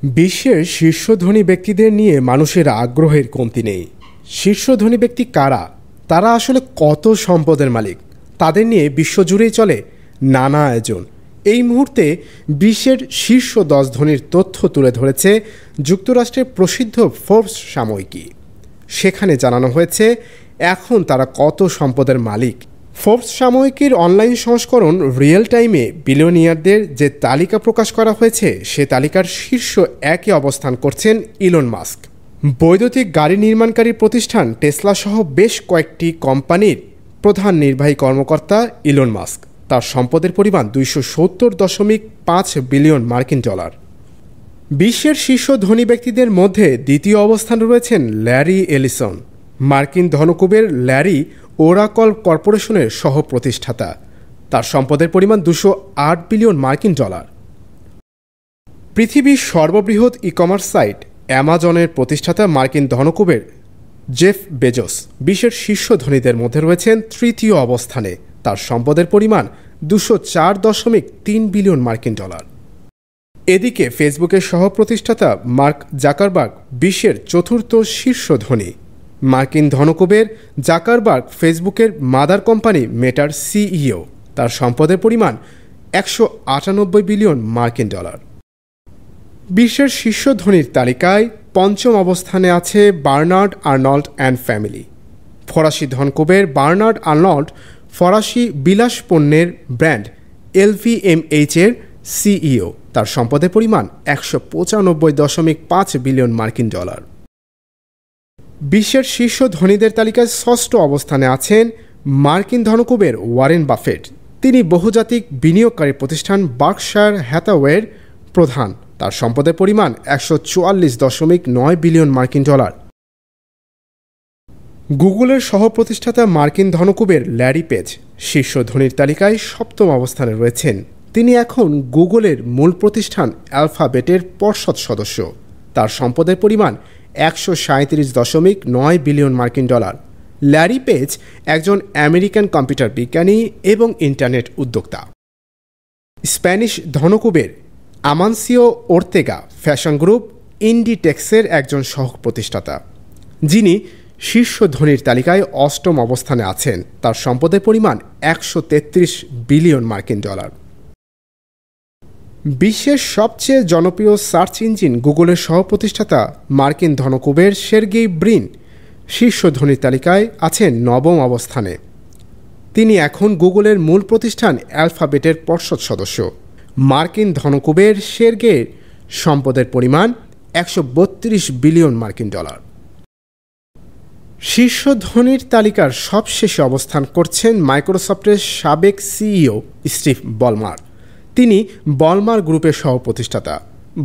বিশ্বের শীর্ষ ধনী ব্যক্তিদের নিয়ে মানুষের আগ্রহের কমতি নেই। শীর্ষ ধনী ব্যক্তি কারা, তারা আসলে কত সম্পদের মালিক, তাদের নিয়ে বিশ্বজুড়েই চলে নানা আয়োজন। এই মুহূর্তে বিশ্বের শীর্ষ 10 ধনীর তথ্য তুলে ধরেছে যুক্তরাষ্ট্রের প্রসিদ্ধ ফোর্বস সাময়িকী। সেখানে জানানো হয়েছে এখন তারা কত সম্পদের মালিক। ফোর্বস সাময়িকীর অনলাইন সংস্করণ রিয়েল টাইমে বিলিয়নিয়ারদের যে তালিকা প্রকাশ করা হয়েছে, সে তালিকার শীর্ষ একে অবস্থান করছেন ইলন মাস্ক। বৈদ্যুতিক গাড়ি নির্মাণকারী প্রতিষ্ঠান টেসলা সহ বেশ কয়েকটি কোম্পানির প্রধান নির্বাহী কর্মকর্তা ইলন মাস্ক। তার সম্পদের পরিমাণ 270.5 বিলিয়ন মার্কিন ডলার। বিশ্বের শীর্ষ ধনী ব্যক্তিদের মধ্যে দ্বিতীয় অবস্থানে রয়েছেন ল্যারি এলিসন। মার্কিন ধনকুবের ল্যারি ওরাকল কর্পোরেশনের সহ প্রতিষ্ঠাতা। তার সম্পদের পরিমাণ 208 বিলিয়ন মার্কিন ডলার। পৃথিবীর সর্ববৃহৎ ই কমার্স সাইট অ্যামাজনের প্রতিষ্ঠাতা মার্কিন ধনকুবের জেফ বেজোস বিশ্বের শীর্ষ ধনীদের মধ্যে রয়েছেন তৃতীয় অবস্থানে। তার সম্পদের পরিমাণ 204.3 বিলিয়ন মার্কিন ডলার। এদিকে ফেসবুকের সহ প্রতিষ্ঠাতা মার্ক জাকারবার্গ বিশ্বের চতুর্থ শীর্ষ ধনী। মার্কিন ধনকুবের জাকারবার্গ ফেসবুকের মাদার কোম্পানি মেটার সিইও। তার সম্পদের পরিমাণ 198 বিলিয়ন মার্কিন ডলার। বিশ্বের শীর্ষ ধনীর তালিকায় পঞ্চম অবস্থানে আছে বার্নার্ড আর্নল্ড অ্যান্ড ফ্যামিলি। ফরাসি ধনকুবের বার্নার্ড আর্নল্ড ফরাসি বিলাস পণ্যের ব্র্যান্ড LVMH এর সিইও। তার সম্পদের পরিমাণ 195.5 বিলিয়ন মার্কিন ডলার। বিশ্বের শীর্ষ ধনীদের তালিকায় ষষ্ঠ অবস্থানে আছেন মার্কিন ধনকুবের ওয়ারেন বাফেট। তিনি বহুজাতিক বিনিয়োগকারী প্রতিষ্ঠান বার্কশায়ার হ্যাথাওয়ের প্রধান। তার সম্পদের পরিমাণ 144.9 বিলিয়ন মার্কিন ডলার। গুগলের সহ প্রতিষ্ঠাতা মার্কিন ধনকুবের ল্যারি পেজ শীর্ষ ধনীর তালিকায় সপ্তম অবস্থানে রয়েছেন। তিনি এখন গুগলের মূল প্রতিষ্ঠান অ্যালফাবেটের পর্ষদ সদস্য। তার সম্পদের পরিমাণ 137.9 বিলিয়ন মার্কিন ডলার। ল্যারি পেজ একজন আমেরিকান কম্পিউটার বিজ্ঞানী এবং ইন্টারনেট উদ্যোক্তা। স্প্যানিশ ধনকুবের আমানসিও ওর্তেগা ফ্যাশন গ্রুপ ইন্ডিটেক্সের একজন সহ প্রতিষ্ঠাতা, যিনি শীর্ষ ধনীর তালিকায় অষ্টম অবস্থানে আছেন। তার সম্পদের পরিমাণ 133 বিলিয়ন মার্কিন ডলার। বিশ্বের সবচেয়ে জনপ্রিয় সার্চ ইঞ্জিন গুগলের সহ প্রতিষ্ঠাতা মার্কিন ধনকুবের সের্গেই ব্রিন শীর্ষ ধনীর তালিকায় আছেন নবম অবস্থানে। তিনি এখন গুগলের মূল প্রতিষ্ঠান অ্যালফাবেটের পর্ষদ সদস্য। মার্কিন ধনকুবের সের্গের সম্পদের পরিমাণ 132 বিলিয়ন মার্কিন ডলার। শীর্ষ ধনীর তালিকার সবশেষে অবস্থান করছেন মাইক্রোসফটের সাবেক সিইও স্টিভ বলমার। তিনি বলমার গ্রুপের সহ প্রতিষ্ঠাতা।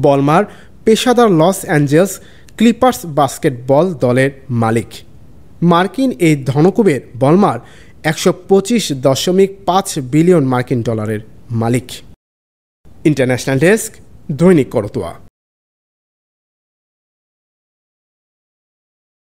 বলমার পেশাদার লস অ্যাঞ্জেলস ক্লিপার্স বাস্কেটবল দলের মালিক। মার্কিন এই ধনকুবের বলমার 125.5 বিলিয়ন মার্কিন ডলারের মালিক। ইন্টারন্যাশনাল ডেস্ক, দৈনিক করতোয়া।